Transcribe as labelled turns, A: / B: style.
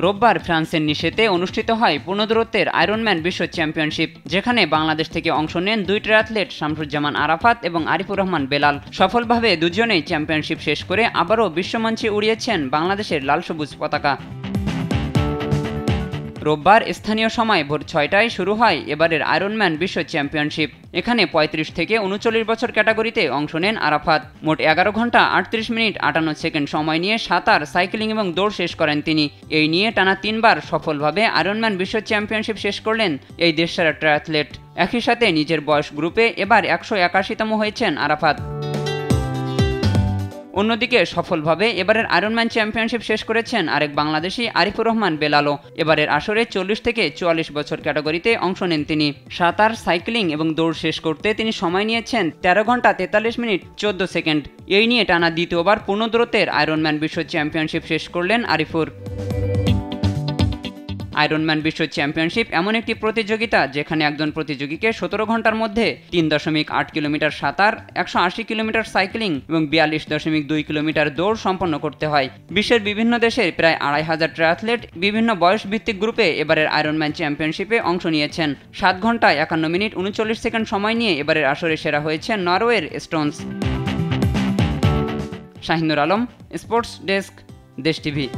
A: রোববার ফ্রান্সের নিশেতে অনুষ্ঠিত হয় পূর্ণদূরত্বের আয়রনম্যান বিশ্ব চ্যাম্পিয়নশিপ, যেখানে বাংলাদেশ থেকে অংশ নেন দুই ট্রায়াথলেট শামসুজ্জামান আরাফাত এবং আরিফুর রহমান বেলাল। সফলভাবে দুজনেই চ্যাম্পিয়নশিপ শেষ করে আবারও বিশ্বমঞ্চে উড়িয়েছেন বাংলাদেশের লাল সবুজ পতাকা। রোববার স্থানীয় সময় ভোর 6টায় শুরু হয় এবারের আয়রনম্যান বিশ্ব চ্যাম্পিয়নশিপ। এখানে 35 থেকে 39 বছর ক্যাটাগরিতে অংশ নেন আরাফাত। মোট 11 ঘন্টা 38 মিনিট 58 সেকেন্ড সময় নিয়ে সাঁতার, সাইক্লিং এবং দৌড় শেষ করেন তিনি। এই নিয়ে টানা 3 বার সফলভাবে আয়রনম্যান বিশ্ব চ্যাম্পিয়নশিপ শেষ করলেন এই দেশসেরা ট্রায়াথলেট। একই সাথে নিজের বয়স গ্রুপে এবার 181তম হয়েছেন আরাফাত। অন্যদিকে সফলভাবে এবারের আয়রনম্যান চ্যাম্পিয়নশিপ শেষ করেছেন আরেক বাংলাদেশি আরিফুর রহমান বেলালও। এবারের আসরে 40 থেকে 44 বছর ক্যাটাগরিতে অংশ নেন তিনি। সাঁতার, সাইক্লিং এবং দৌড় শেষ করতে তিনি সময় নিয়েছেন 13 ঘন্টা 43 মিনিট 14 সেকেন্ড। এই নিয়ে টানা দ্বিতীয়বার পূর্ণদূরত্বের আয়রনম্যান বিশ্ব চ্যাম্পিয়নশিপ শেষ করলেন আরিফুর। আয়রনম্যান বিশ্ব চ্যাম্পিয়নশিপ এমন একটি প্রতিযোগিতা যেখানে একজন প্রতিযোগীকে 17 ঘন্টার মধ্যে 3.8 কিলোমিটার সাঁতার, 180 কিলোমিটার সাইক্লিং এবং 42.2 কিলোমিটার দৌড় সম্পন্ন করতে হয়। বিশ্বের বিভিন্ন দেশের প্রায় 2500 ট্রায়াথলেট বিভিন্ন বয়স ভিত্তিক গ্রুপে এবারের আয়রনম্যান চ্যাম্পিয়নশিপে অংশ নিয়েছেন। 7 ঘন্টা 51 মিনিট 39 সেকেন্ড সময় নিয়ে এবারের আসরে সেরা হয়েছেন নরওয়ের Stones. Shahinur Alam, sports desk, দেশ টিভি।